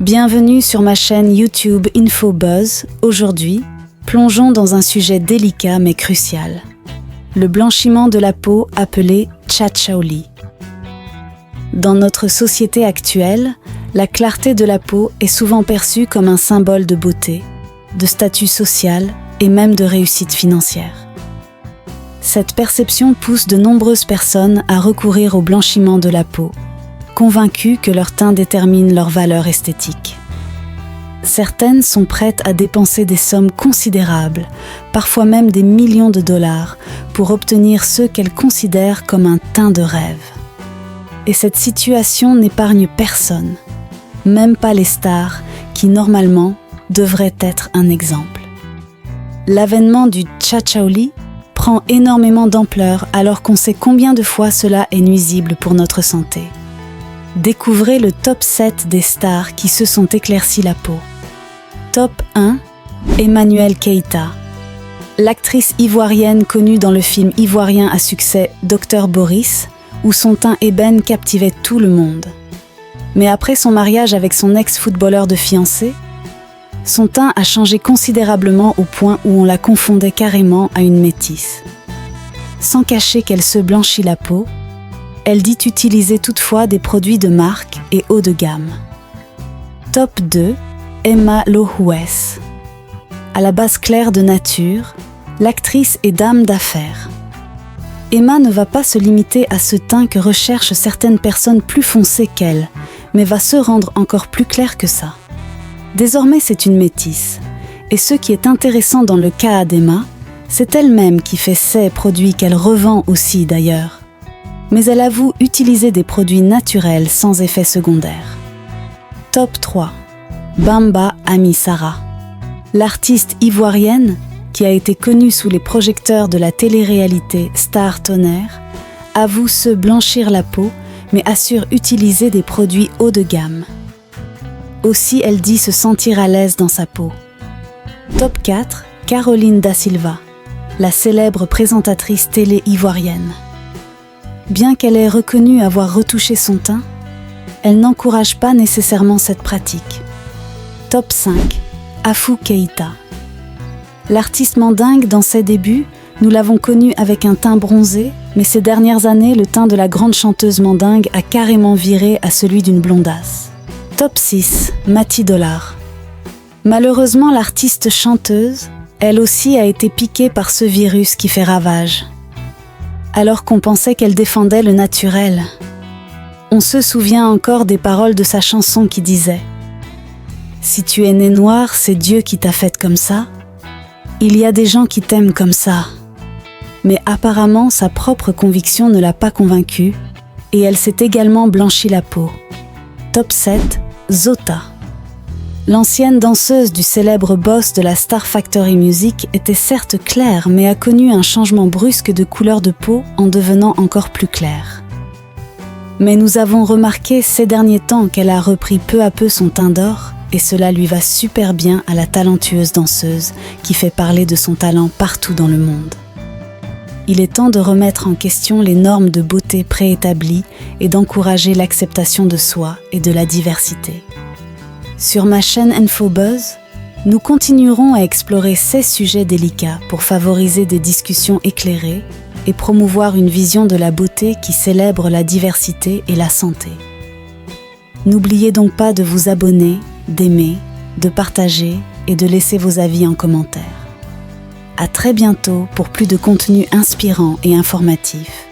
Bienvenue sur ma chaîne YouTube InfoBuzz. Aujourd'hui, plongeons dans un sujet délicat mais crucial. Le blanchiment de la peau appelé Cha-Cha-Oli. Dans notre société actuelle, la clarté de la peau est souvent perçue comme un symbole de beauté, de statut social et même de réussite financière. Cette perception pousse de nombreuses personnes à recourir au blanchiment de la peau, convaincues que leur teint détermine leur valeur esthétique. Certaines sont prêtes à dépenser des sommes considérables, parfois même des millions de dollars, pour obtenir ce qu'elles considèrent comme un teint de rêve. Et cette situation n'épargne personne, même pas les stars, qui normalement devraient être un exemple. L'avènement du Cha-Cha-Oli prend énormément d'ampleur alors qu'on sait combien de fois cela est nuisible pour notre santé. Découvrez le top 7 des stars qui se sont éclaircies la peau. Top 1, Emmanuelle Keïta. L'actrice ivoirienne connue dans le film ivoirien à succès Dr Boris, où son teint ébène captivait tout le monde. Mais après son mariage avec son ex-footballeur de fiancé, son teint a changé considérablement au point où on la confondait carrément à une métisse. Sans cacher qu'elle se blanchit la peau, elle dit utiliser toutefois des produits de marque et haut de gamme. Top 2, Emma Lohues. À la base claire de nature, l'actrice est dame d'affaires. Emma ne va pas se limiter à ce teint que recherchent certaines personnes plus foncées qu'elle, mais va se rendre encore plus claire que ça. Désormais, c'est une métisse. Et ce qui est intéressant dans le cas d'Emma, c'est elle-même qui fait ces produits qu'elle revend aussi d'ailleurs. Mais elle avoue utiliser des produits naturels sans effet secondaire. Top 3. Bamba Amissara. L'artiste ivoirienne, qui a été connue sous les projecteurs de la télé-réalité Star Tonnerre, avoue se blanchir la peau, mais assure utiliser des produits haut de gamme. Aussi, elle dit se sentir à l'aise dans sa peau. Top 4. Caroline Da Silva, la célèbre présentatrice télé ivoirienne. Bien qu'elle ait reconnu avoir retouché son teint, elle n'encourage pas nécessairement cette pratique. Top 5. Afou Keïta. L'artiste mandingue dans ses débuts, nous l'avons connue avec un teint bronzé, mais ces dernières années, le teint de la grande chanteuse mandingue a carrément viré à celui d'une blondasse. Top 6. Mati Dollar. Malheureusement, l'artiste chanteuse, elle aussi a été piquée par ce virus qui fait ravage. Alors qu'on pensait qu'elle défendait le naturel. On se souvient encore des paroles de sa chanson qui disait « Si tu es née noire, c'est Dieu qui t'a faite comme ça. Il y a des gens qui t'aiment comme ça. » Mais apparemment, sa propre conviction ne l'a pas convaincue et elle s'est également blanchi la peau. Top 7. Zota. L'ancienne danseuse du célèbre boss de la Star Factory Music était certes claire, mais a connu un changement brusque de couleur de peau en devenant encore plus claire. Mais nous avons remarqué ces derniers temps qu'elle a repris peu à peu son teint d'or, et cela lui va super bien à la talentueuse danseuse qui fait parler de son talent partout dans le monde. Il est temps de remettre en question les normes de beauté préétablies et d'encourager l'acceptation de soi et de la diversité. Sur ma chaîne InfoBuzz, nous continuerons à explorer ces sujets délicats pour favoriser des discussions éclairées et promouvoir une vision de la beauté qui célèbre la diversité et la santé. N'oubliez donc pas de vous abonner, d'aimer, de partager et de laisser vos avis en commentaire. À très bientôt pour plus de contenu inspirant et informatif.